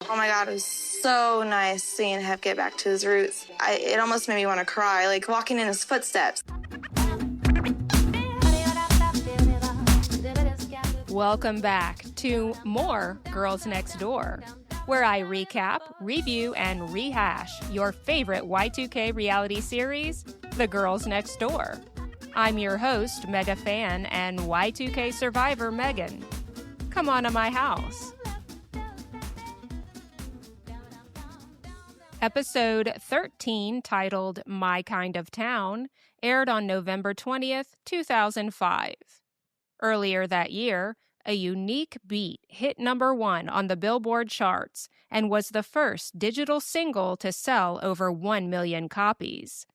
Oh my God, it was so nice seeing Hef get back to his roots. It almost made me want to cry, like walking in his footsteps. Welcome back to more Girls Next Door, where I recap, review, and rehash your favorite Y2K reality series, The Girls Next Door. I'm your host, mega fan, and Y2K survivor Megan. Come on to my house. Episode 13, titled My Kind of Town, aired on November 20th, 2005. Earlier that year, a unique beat hit #1 on the Billboard charts and was the first digital single to sell over 1 million copies.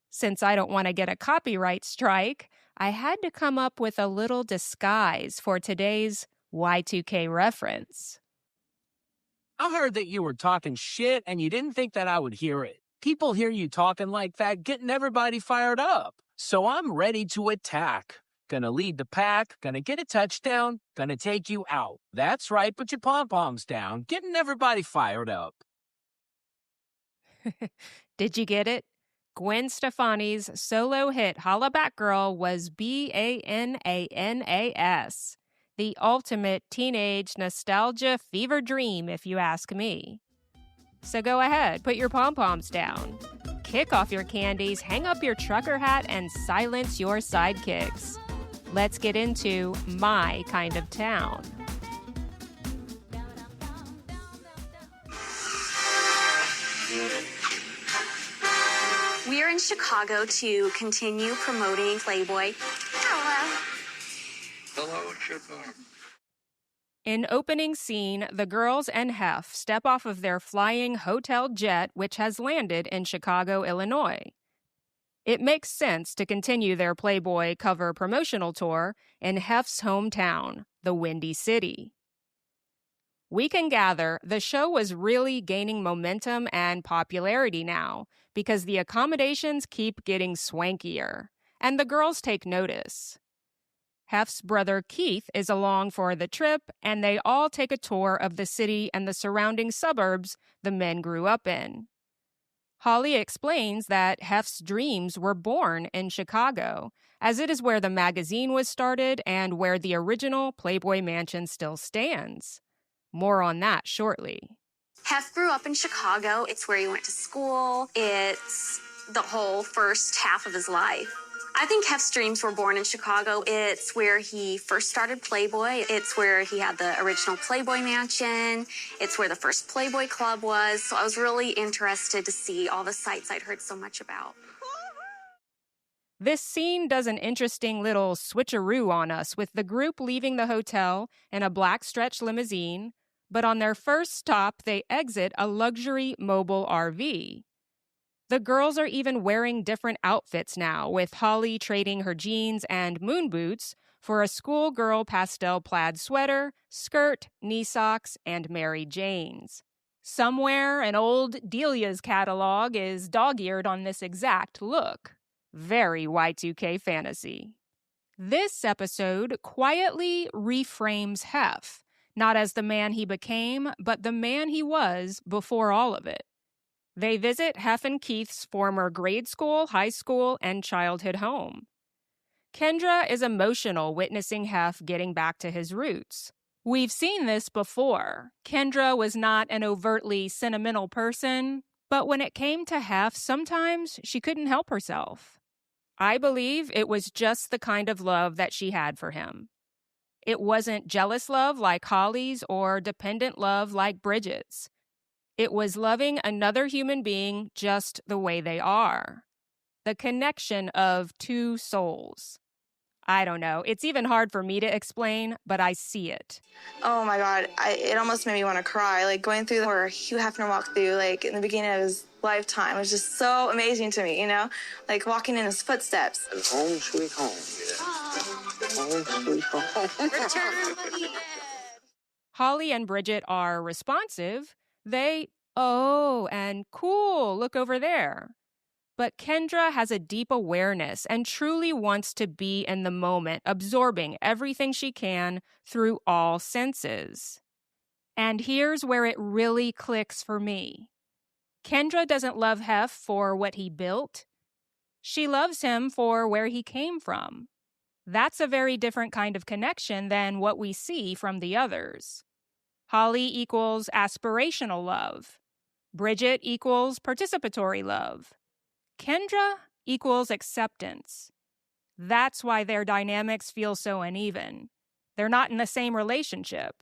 Since I don't want to get a copyright strike, I had to come up with a little disguise for today's Y2K reference. I heard that you were talking shit and you didn't think that I would hear it. People hear you talking like that, getting everybody fired up. So I'm ready to attack. Gonna lead the pack, gonna get a touchdown, gonna take you out. That's right, put your pom-poms down, getting everybody fired up. Did you get it? Gwen Stefani's solo hit Holla Back Girl was BANANAS. The ultimate teenage nostalgia fever dream, if you ask me. So go ahead, put your pom-poms down. Kick off your candies, hang up your trucker hat, and silence your sidekicks. Let's get into My Kind of Town. We are in Chicago to continue promoting Playboy. Hello. Hello, Chicago. In opening scene, the girls and Hef step off of their flying hotel jet, which has landed in Chicago, Illinois. It makes sense to continue their Playboy cover promotional tour in Hef's hometown, the Windy City. We can gather the show was really gaining momentum and popularity now because the accommodations keep getting swankier, and the girls take notice. Hef's brother Keith is along for the trip, and they all take a tour of the city and the surrounding suburbs the men grew up in. Holly explains that Hef's dreams were born in Chicago, as it is where the magazine was started and where the original Playboy Mansion still stands. More on that shortly. Hef grew up in Chicago. It's where he went to school. It's the whole first half of his life. I think Hef's dreams were born in Chicago. It's where he first started Playboy. It's where he had the original Playboy Mansion. It's where the first Playboy Club was. So I was really interested to see all the sites I'd heard so much about. This scene does an interesting little switcheroo on us, with the group leaving the hotel in a black stretch limousine, but on their first stop, they exit a luxury mobile RV. The girls are even wearing different outfits now, with Holly trading her jeans and moon boots for a schoolgirl pastel plaid sweater, skirt, knee socks, and Mary Janes. Somewhere, an old Delia's catalog is dog-eared on this exact look. Very Y2K fantasy. This episode quietly reframes Hef, not as the man he became, but the man he was before all of it. They visit Hef and Keith's former grade school, high school, and childhood home. Kendra is emotional witnessing Hef getting back to his roots. We've seen this before. Kendra was not an overtly sentimental person, but when it came to Hef, sometimes she couldn't help herself. I believe it was just the kind of love that she had for him. It wasn't jealous love like Holly's or dependent love like Bridget's. It was loving another human being just the way they are. The connection of two souls. I don't know. It's even hard for me to explain, but I see it. Oh my God, it almost made me want to cry. Like going through where Hugh Hefner walked through, like in the beginning of his lifetime, was just so amazing to me, you know? Like walking in his footsteps. And home sweet home, yeah. Home sweet home. Holly and Bridget are responsive. They, oh, and cool, look over there. But Kendra has a deep awareness and truly wants to be in the moment, absorbing everything she can through all senses. And here's where it really clicks for me. Kendra doesn't love Hef for what he built. She loves him for where he came from. That's a very different kind of connection than what we see from the others. Holly equals aspirational love. Bridget equals participatory love. Kendra equals acceptance. That's why their dynamics feel so uneven. They're not in the same relationship.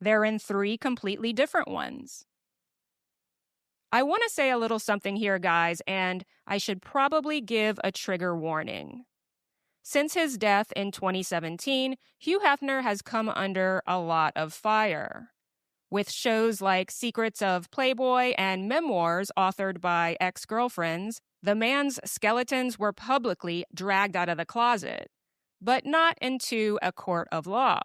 They're in 3 completely different ones. I want to say a little something here, guys, and I should probably give a trigger warning. Since his death in 2017, Hugh Hefner has come under a lot of fire. With shows like Secrets of Playboy and memoirs authored by ex-girlfriends, the man's skeletons were publicly dragged out of the closet, but not into a court of law.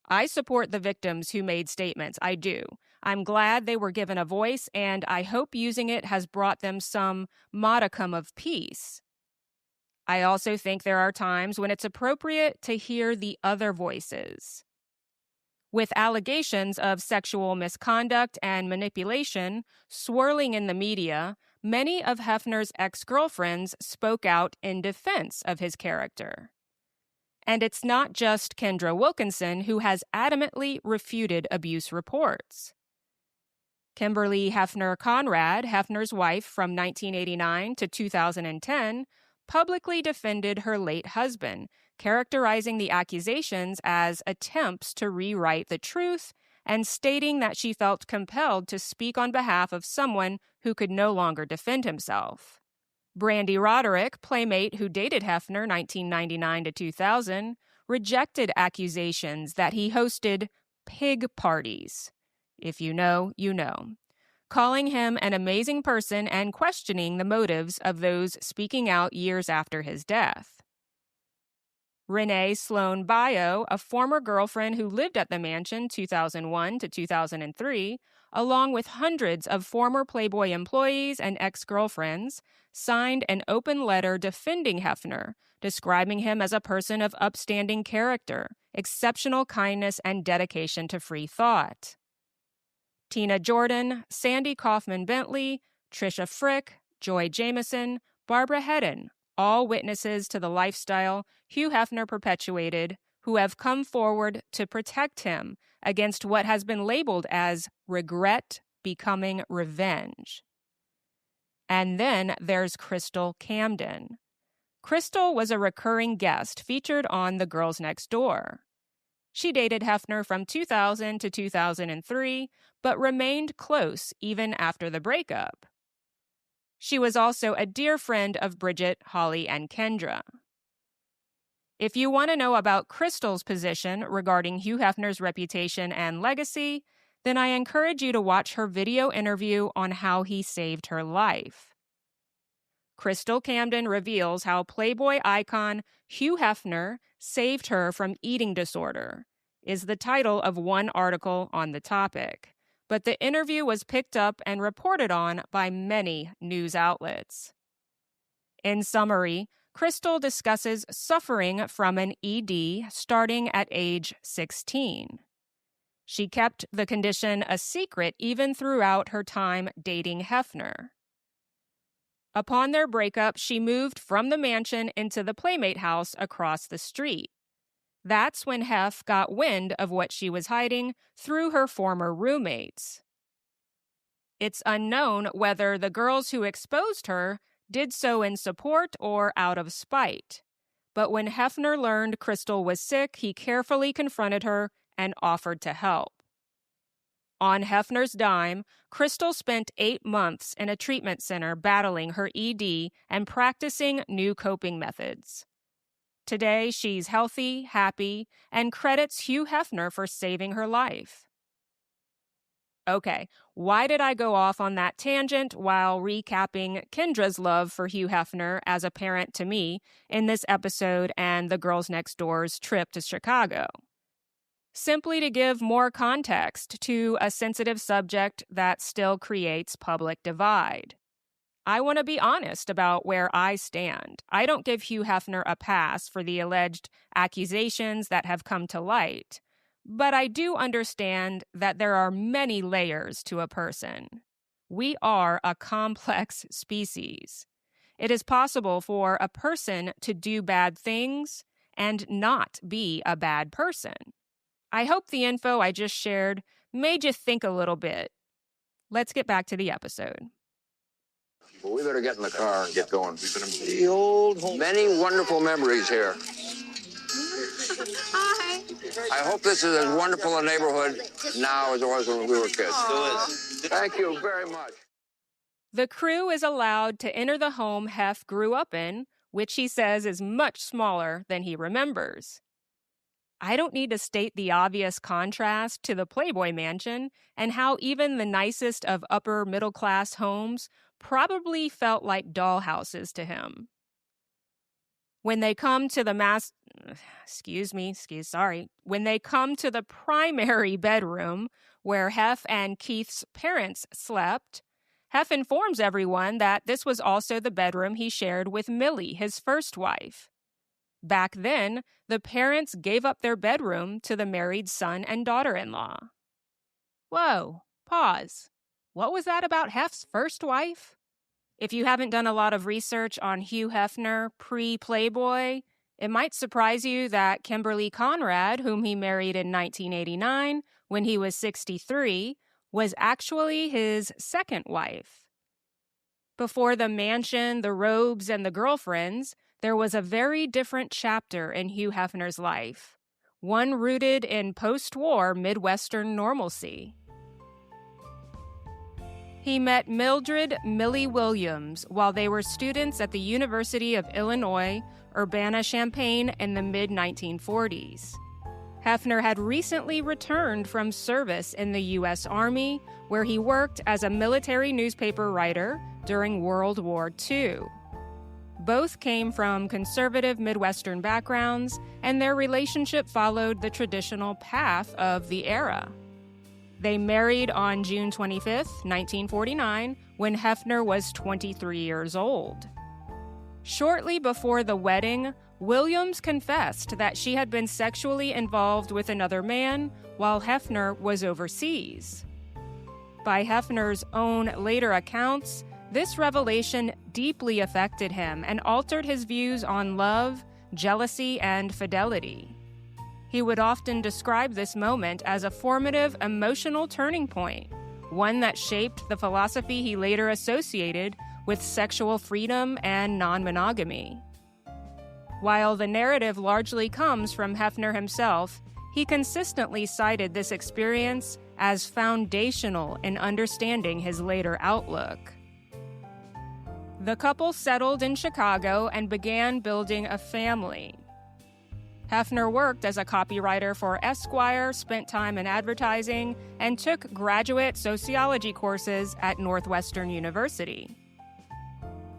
I support the victims who made statements, I do. I'm glad they were given a voice, and I hope using it has brought them some modicum of peace. I also think there are times when it's appropriate to hear the other voices. With allegations of sexual misconduct and manipulation swirling in the media, many of Hefner's ex-girlfriends spoke out in defense of his character. And it's not just Kendra Wilkinson who has adamantly refuted abuse reports. Kimberly Hefner Conrad, Hefner's wife from 1989 to 2010, publicly defended her late husband, characterizing the accusations as attempts to rewrite the truth and stating that she felt compelled to speak on behalf of someone who could no longer defend himself. Brandy Roderick, playmate who dated Hefner 1999 to 2000, rejected accusations that he hosted pig parties. If you know, you know. Calling him an amazing person and questioning the motives of those speaking out years after his death. Renee Sloan Bio, a former girlfriend who lived at the mansion 2001 to 2003, along with hundreds of former Playboy employees and ex-girlfriends, signed an open letter defending Hefner, describing him as a person of upstanding character, exceptional kindness, and dedication to free thought. Tina Jordan, Sandy Kaufman-Bentley, Trisha Frick, Joy Jamieson, Barbara Hedden, all witnesses to the lifestyle Hugh Hefner perpetuated, who have come forward to protect him against what has been labeled as regret becoming revenge. And then there's Crystal Camden. Crystal was a recurring guest featured on The Girls Next Door. She dated Hefner from 2000 to 2003, but remained close even after the breakup. She was also a dear friend of Bridget, Holly, and Kendra. If you want to know about Crystal's position regarding Hugh Hefner's reputation and legacy, then I encourage you to watch her video interview on how he saved her life. Crystal Camden reveals how Playboy icon Hugh Hefner saved her from eating disorder, is the title of one article on the topic. But the interview was picked up and reported on by many news outlets. In summary, Crystal discusses suffering from an ED starting at age 16. She kept the condition a secret even throughout her time dating Hefner. Upon their breakup, she moved from the mansion into the Playmate house across the street. That's when Hef got wind of what she was hiding through her former roommates. It's unknown whether the girls who exposed her did so in support or out of spite. But when Hefner learned Crystal was sick, he carefully confronted her and offered to help. On Hefner's dime, Crystal spent 8 months in a treatment center battling her ED and practicing new coping methods. Today, she's healthy, happy, and credits Hugh Hefner for saving her life. Okay, why did I go off on that tangent while recapping Kendra's love for Hugh Hefner as apparent to me in this episode and The Girls Next Door's trip to Chicago? Simply to give more context to a sensitive subject that still creates public divide. I want to be honest about where I stand. I don't give Hugh Hefner a pass for the alleged accusations that have come to light, But I do understand that there are many layers to a person. We are a complex species. It is possible for a person to do bad things and not be a bad person. I hope the info I just shared made you think a little bit. Let's get back to the episode. Well, we better get in the car and get going. The old home. Many wonderful memories here. Hi. I hope this is as wonderful a neighborhood now as it was when we were kids. Still is. Thank you very much. The crew is allowed to enter the home Hef grew up in, which he says is much smaller than he remembers. I don't need to state the obvious contrast to the Playboy mansion and how even the nicest of upper middle class homes probably felt like dollhouses to him. When they come to the when they come to the primary bedroom where Hef and Keith's parents slept, Hef informs everyone that this was also the bedroom he shared with Millie, his first wife. Back then, the parents gave up their bedroom to the married son and daughter-in-law. Whoa, pause. What was that about Hef's first wife? If you haven't done a lot of research on Hugh Hefner pre-Playboy, it might surprise you that Kimberly Conrad, whom he married in 1989 when he was 63, was actually his second wife. Before the mansion, the robes, and the girlfriends, there was a very different chapter in Hugh Hefner's life, one rooted in post-war Midwestern normalcy. He met Mildred "Millie" Williams while they were students at the University of Illinois, Urbana-Champaign in the mid-1940s. Hefner had recently returned from service in the U.S. Army, where he worked as a military newspaper writer during World War II. Both came from conservative Midwestern backgrounds, and their relationship followed the traditional path of the era. They married on June 25, 1949, when Hefner was 23 years old. Shortly before the wedding, Williams confessed that she had been sexually involved with another man while Hefner was overseas. By Hefner's own later accounts, this revelation deeply affected him and altered his views on love, jealousy, and fidelity. He would often describe this moment as a formative emotional turning point, one that shaped the philosophy he later associated with sexual freedom and non-monogamy. While the narrative largely comes from Hefner himself, he consistently cited this experience as foundational in understanding his later outlook. The couple settled in Chicago and began building a family. Hefner worked as a copywriter for Esquire, spent time in advertising, and took graduate sociology courses at Northwestern University.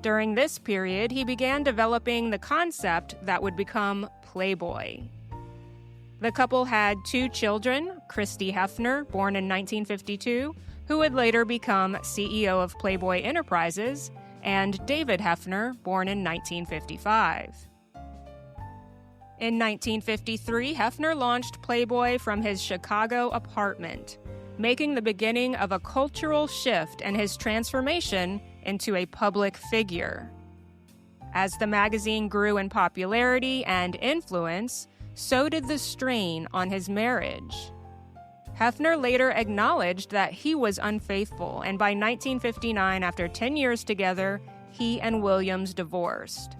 During this period, he began developing the concept that would become Playboy. The couple had 2 children, Christy Hefner, born in 1952, who would later become CEO of Playboy Enterprises, and David Hefner, born in 1955. In 1953, Hefner launched Playboy from his Chicago apartment, making the beginning of a cultural shift and his transformation into a public figure. As the magazine grew in popularity and influence, so did the strain on his marriage. Hefner later acknowledged that he was unfaithful, and by 1959, after 10 years together, he and Williams divorced.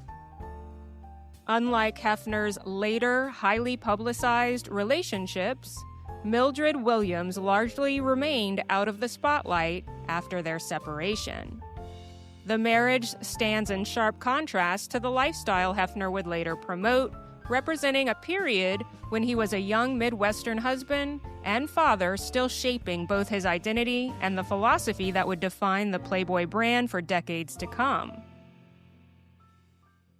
Unlike Hefner's later, highly publicized relationships, Mildred Williams largely remained out of the spotlight after their separation. The marriage stands in sharp contrast to the lifestyle Hefner would later promote, representing a period when he was a young Midwestern husband and father still shaping both his identity and the philosophy that would define the Playboy brand for decades to come.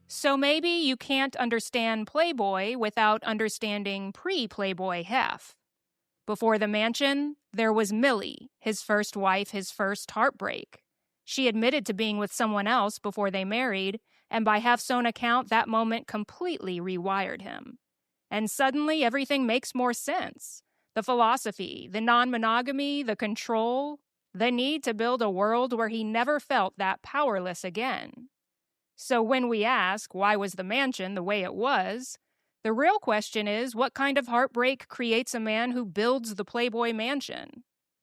So maybe you can't understand Playboy without understanding pre-Playboy Hef. Before the mansion, there was Millie, his first wife, his first heartbreak. She admitted to being with someone else before they married, and by Hef's own account, that moment completely rewired him. And suddenly, everything makes more sense. The philosophy, the non-monogamy, the control, the need to build a world where he never felt that powerless again. So when we ask, why was the mansion the way it was, the real question is, what kind of heartbreak creates a man who builds the Playboy mansion?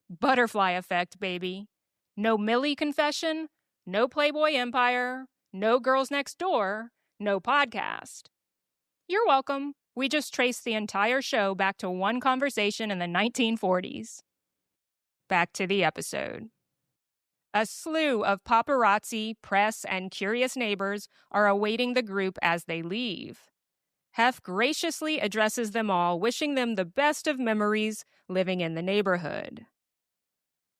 Butterfly effect, baby. No Millie confession, no Playboy empire, no girls next door, no podcast. You're welcome. We just traced the entire show back to one conversation in the 1940s. Back to the episode. A slew of paparazzi, press, and curious neighbors are awaiting the group as they leave. Hef graciously addresses them all, wishing them the best of memories living in the neighborhood.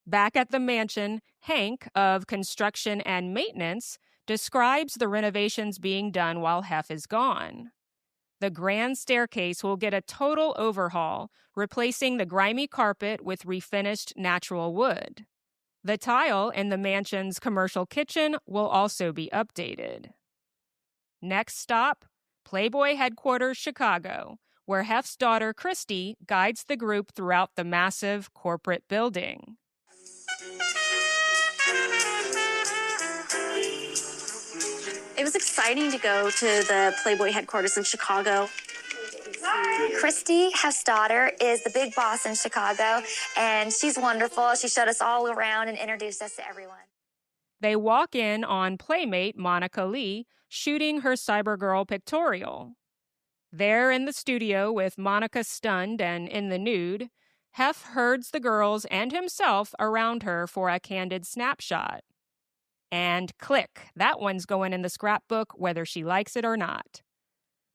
Back at the mansion, Hank, of construction and maintenance, describes the renovations being done while Hef is gone. The grand staircase will get a total overhaul, replacing the grimy carpet with refinished natural wood. The tile in the mansion's commercial kitchen will also be updated. Next stop, Playboy headquarters, Chicago, where Hef's daughter, Christy, guides the group throughout the massive corporate building. It was exciting to go to the Playboy headquarters in Chicago. Christy, Hef's daughter, is the big boss in Chicago, and she's wonderful. She showed us all around and introduced us to everyone. They walk in on Playmate Monica Lee shooting her Cybergirl pictorial. There in the studio with Monica stunned and in the nude, Hef herds the girls and himself around her for a candid snapshot. And click, that one's going in the scrapbook whether she likes it or not.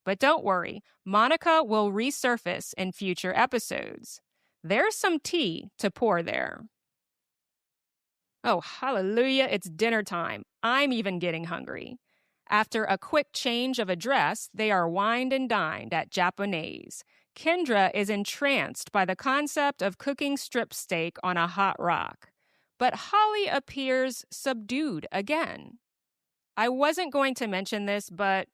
But don't worry, Monica will resurface in future episodes. There's some tea to pour there. Oh, hallelujah, it's dinner time. I'm even getting hungry. After a quick change of address, they are wined and dined at Japanese. Kendra is entranced by the concept of cooking strip steak on a hot rock. But Holly appears subdued again. I wasn't going to mention this, but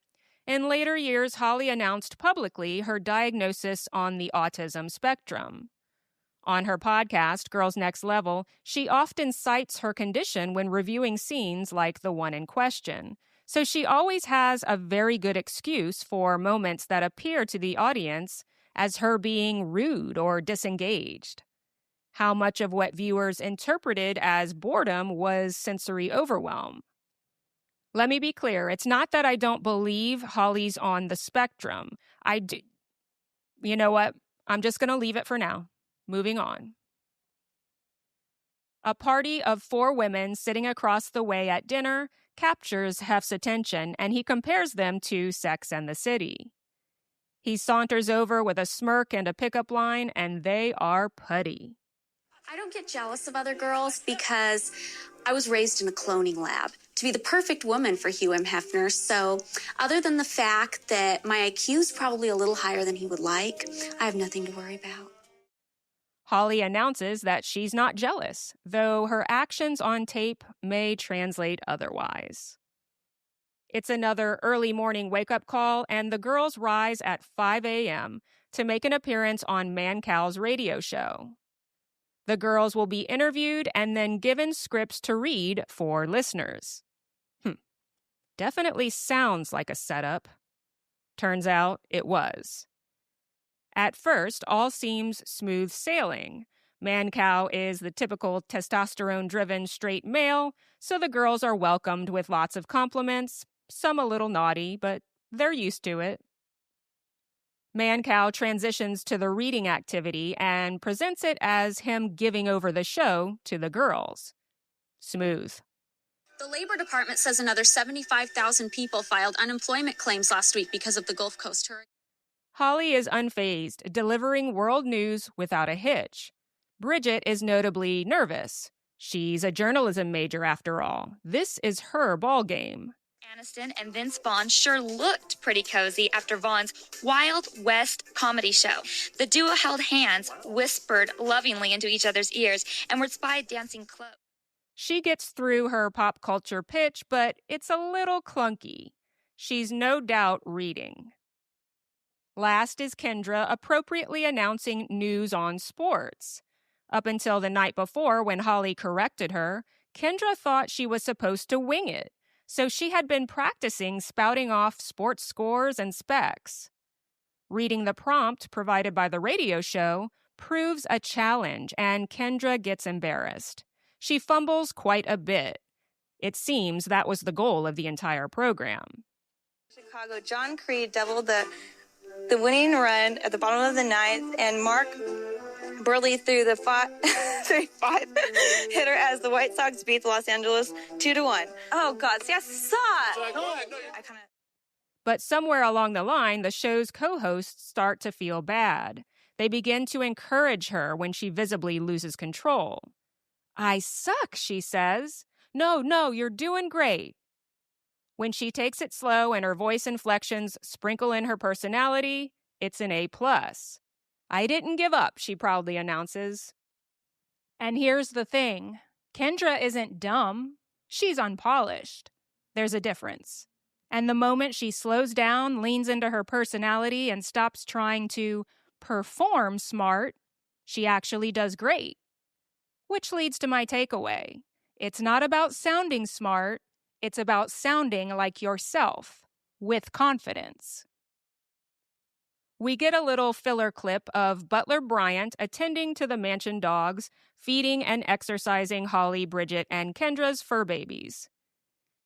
in later years, Holly announced publicly her diagnosis on the autism spectrum. On her podcast, Girls Next Level, she often cites her condition when reviewing scenes like the one in question. So she always has a very good excuse for moments that appear to the audience as her being rude or disengaged. How much of what viewers interpreted as boredom was sensory overwhelm? Let me be clear, it's not that I don't believe Holly's on the spectrum. I do. You know what? I'm just going to leave it for now. Moving on. A party of 4 women sitting across the way at dinner captures Hef's attention, and he compares them to Sex and the City. He saunters over with a smirk and a pickup line, and they are putty. I don't get jealous of other girls because I was raised in a cloning lab to be the perfect woman for Hugh Hefner. So other than the fact that my IQ is probably a little higher than he would like, I have nothing to worry about. Holly announces that she's not jealous, though her actions on tape may translate otherwise. It's another early morning wake-up call, and the girls rise at 5 a.m. to make an appearance on Mancow's radio show. The girls will be interviewed and then given scripts to read for listeners. Definitely sounds like a setup. Turns out it was. At first, all seems smooth sailing. Mancow is the typical testosterone-driven straight male, so the girls are welcomed with lots of compliments, some a little naughty, but they're used to it. Mancow transitions to the reading activity and presents it as him giving over the show to the girls. Smooth. The Labor Department says another 75,000 people filed unemployment claims last week because of the Gulf Coast hurricane. Holly is unfazed, delivering world news without a hitch. Bridget is notably nervous. She's a journalism major after all. This is her ballgame. Aniston and Vince Vaughn sure looked pretty cozy after Vaughn's Wild West comedy show. The duo held hands, whispered lovingly into each other's ears, and were spied dancing close. She gets through her pop culture pitch, but it's a little clunky. She's no doubt reading. Last is Kendra appropriately announcing news on sports. Up until the night before, when Holly corrected her, Kendra thought she was supposed to wing it, so she had been practicing spouting off sports scores and specs. Reading the prompt provided by the radio show proves a challenge, and Kendra gets embarrassed. She fumbles quite a bit. It seems that was the goal of the entire program. Chicago, John Creed doubled the winning run at the bottom of the ninth, and Mark Burley threw the 5 hitter as the White Sox beat the Los Angeles 2-1. Oh, God. See, I saw it. But somewhere along the line, the show's co-hosts start to feel bad. They begin to encourage her when she visibly loses control. "I suck," she says. No, you're doing great." When she takes it slow and her voice inflections sprinkle in her personality, it's an A+. "I didn't give up," she proudly announces. And here's the thing. Kendra isn't dumb. She's unpolished. There's a difference. And the moment she slows down, leans into her personality, and stops trying to perform smart, she actually does great. Which leads to my takeaway. It's not about sounding smart. It's about sounding like yourself, with confidence. We get a little filler clip of Butler Bryant attending to the mansion dogs, feeding and exercising Holly, Bridget, and Kendra's fur babies.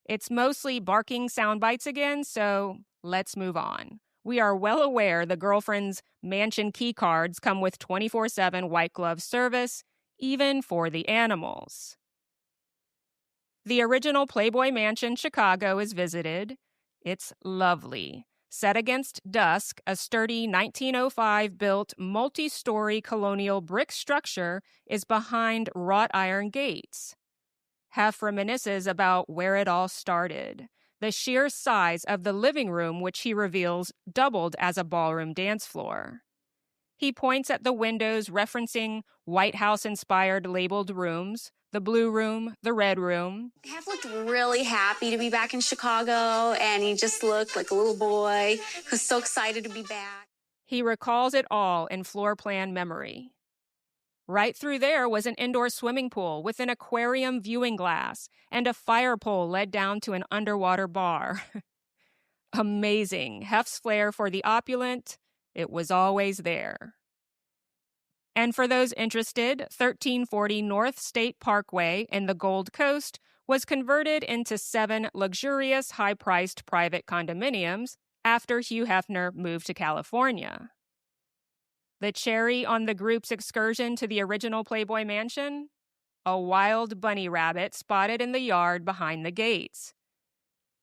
It's mostly barking sound bites again, so let's move on. We are well aware the girlfriend's mansion key cards come with 24/7 white glove service, even for the animals. The original Playboy Mansion, Chicago, is visited. It's lovely. Set against dusk, a sturdy 1905-built multi-story colonial brick structure is behind wrought iron gates. Hef reminisces about where it all started. The sheer size of the living room, which he reveals doubled as a ballroom dance floor. He points at the windows referencing White House-inspired labeled rooms, the blue room, the red room. Hef looked really happy to be back in Chicago, and he just looked like a little boy who's so excited to be back. He recalls it all in floor plan memory. Right through there was an indoor swimming pool with an aquarium viewing glass, and a fire pole led down to an underwater bar. Amazing. Hef's flair for the opulent, it was always there. And for those interested, 1340 North State Parkway in the Gold Coast was converted into 7 luxurious, high-priced private condominiums after Hugh Hefner moved to California. The cherry on the group's excursion to the original Playboy Mansion? A wild bunny rabbit spotted in the yard behind the gates.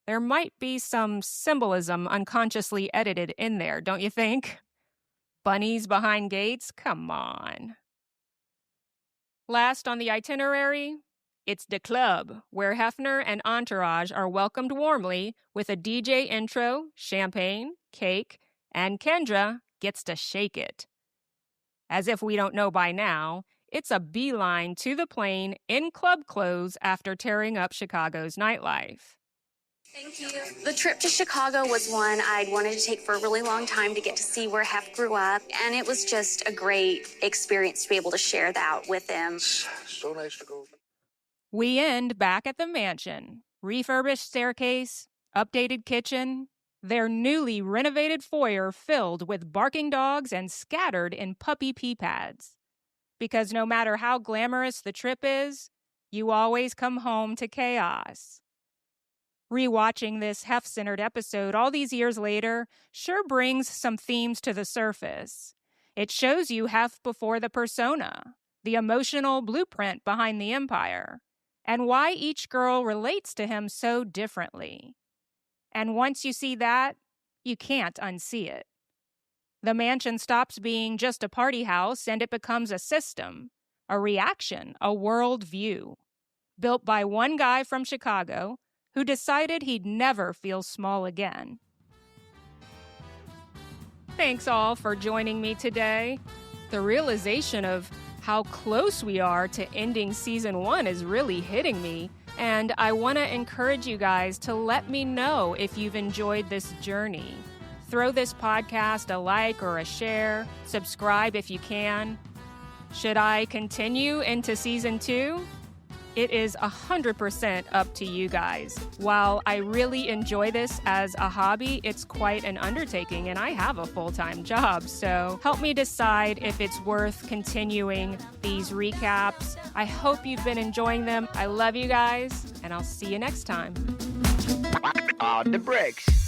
There might be some symbolism unconsciously edited in there, don't you think? Bunnies behind gates? Come on. Last on the itinerary, it's the club, where Hefner and entourage are welcomed warmly with a DJ intro, champagne, cake, and Kendra gets to shake it. As if we don't know by now, it's a beeline to the plane in club clothes after tearing up Chicago's nightlife. Thank you. The trip to Chicago was one I'd wanted to take for a really long time to get to see where Hef grew up, and it was just a great experience to be able to share that with him. So nice to go. We end back at the mansion. Refurbished staircase, updated kitchen, their newly renovated foyer filled with barking dogs and scattered in puppy pee pads. Because no matter how glamorous the trip is, you always come home to chaos. Rewatching this Hef-centered episode all these years later sure brings some themes to the surface. It shows you Hef before the persona, the emotional blueprint behind the empire, and why each girl relates to him so differently. And once you see that, you can't unsee it. The mansion stops being just a party house and it becomes a system, a reaction, a world view, built by one guy from Chicago who decided he'd never feel small again. Thanks all for joining me today. The realization of how close we are to ending season 1 is really hitting me, and I want to encourage you guys to let me know if you've enjoyed this journey. Throw this podcast a like or a share. Subscribe if you can. Should I continue into season 2? It is 100% up to you guys. While I really enjoy this as a hobby, it's quite an undertaking and I have a full-time job. So help me decide if it's worth continuing these recaps. I hope you've been enjoying them. I love you guys and I'll see you next time. The bricks.